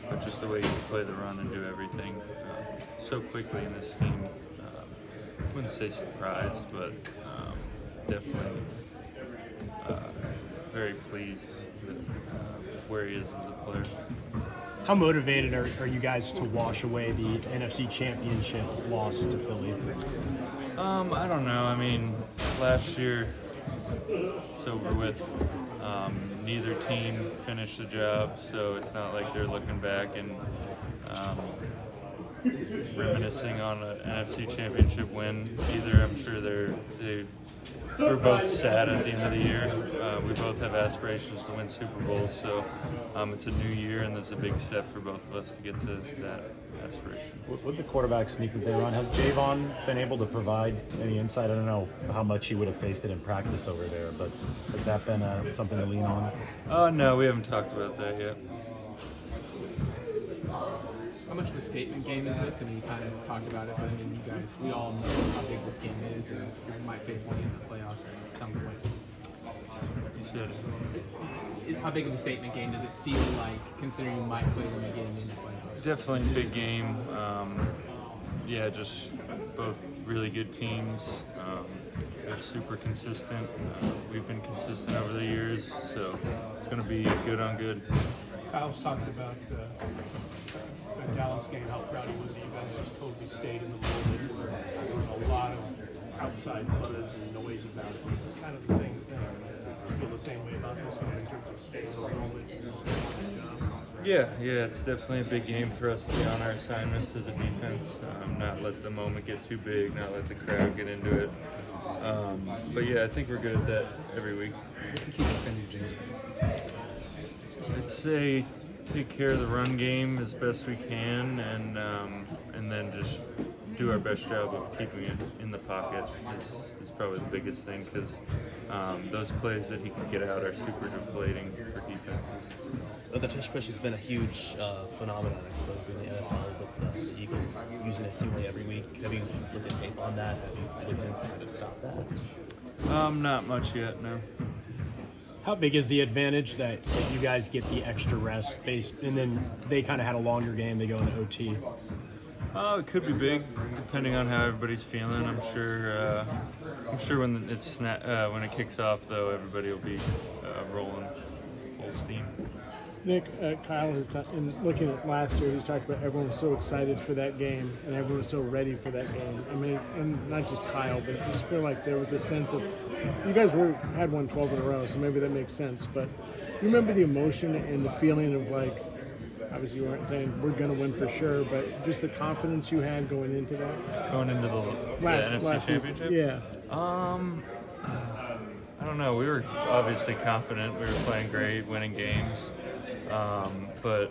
but just the way you play the run and do everything so quickly in this game. I wouldn't say surprised, but definitely very pleased with where he is as a player. How motivated are you guys to wash away the NFC Championship loss to Philly? I don't know. I mean, last year it's over with. Neither team finished the job, so it's not like they're looking back and reminiscing on an NFC Championship win either. I'm sure we're both sad at the end of the year. We both have aspirations to win Super Bowls, so it's a new year, and there's a big step for both of us to get to that aspiration. With the quarterback sneak that they run, has Javon been able to provide any insight? I don't know how much he would have faced it in practice over there, but has that been something to lean on? No, we haven't talked about that yet. How much of a statement game is this? I mean, you kind of talked about it, but I mean, you guys, we all know how big this game is, and you might face one in the playoffs at some point. You said it. How big of a statement game does it feel like, considering you might play them again in the playoffs? Definitely a big game. Yeah, just both really good teams. They're super consistent. We've been consistent over the years, so it's going to be good on good. Kyle's talked about the Dallas game, how proud he was that you guys just totally stayed in the moment. There was a lot of outside buzz and noise about it. This is kind of the same thing. I feel the same way about this game in terms of staying in the moment. Yeah, it's definitely a big game for us to be on our assignments as a defense. Not let the moment get too big, not let the crowd get into it. But yeah, I think we're good at that every week. What's the key to defending James? I'd say take care of the run game as best we can, and then just do our best job of keeping it in the pocket is probably the biggest thing, because those plays that he can get out are super deflating for defenses. The Tush-Push has been a huge phenomenon, I suppose, in the NFL, with the Eagles using it seemingly every week. Have you looked at tape on that? Have you looked into how to stop that? Not much yet, no. How big is the advantage that you guys get the extra rest base, and then they kind of had a longer game, they go into OT? It could be big, depending on how everybody's feeling. I'm sure when when it kicks off, though, everybody will be rolling full steam. Nick, Kyle, in looking at last year, he talked about everyone was so excited for that game and everyone was so ready for that game. I mean, and not just Kyle, but I just feel like there was a sense of, you guys had won 12 in a row, so maybe that makes sense. But you remember the emotion and the feeling of, like, obviously you weren't saying we're going to win for sure, but just the confidence you had going into that? Going into the NFC Championship? Yeah. I don't know. We were obviously confident. We were playing great, winning games. But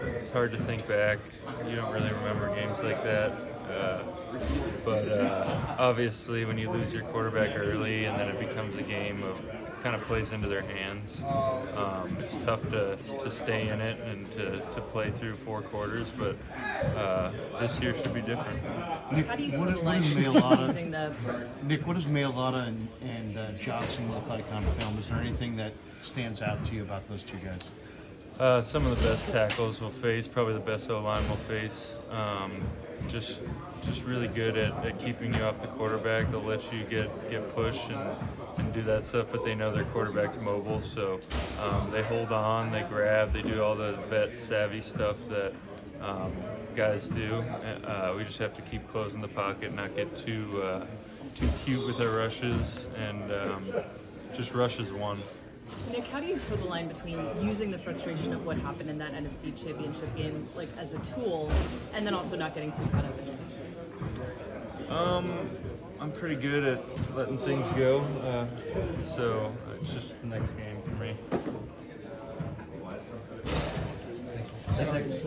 it's hard to think back. You don't really remember games like that. But obviously when you lose your quarterback early and then it becomes a game of kind of plays into their hands, it's tough to stay in it and to play through 4 quarters, but this year should be different. Nick, what does Mailata and Johnson look like on film? Is there anything that stands out to you about those two guys? Some of the best tackles we'll face, probably the best O-line we'll face. Just really good at keeping you off the quarterback. They'll let you get pushed and do that stuff, but they know their quarterback's mobile, so they hold on, they grab, they do all the vet savvy stuff that guys do. We just have to keep closing the pocket, not get too cute with our rushes, and just rush is one. Nick, how do you toe the line between using the frustration of what happened in that NFC Championship game, like, as a tool, and then also not getting too caught up in it? I'm pretty good at letting things go, so it's just the next game for me. Thanks.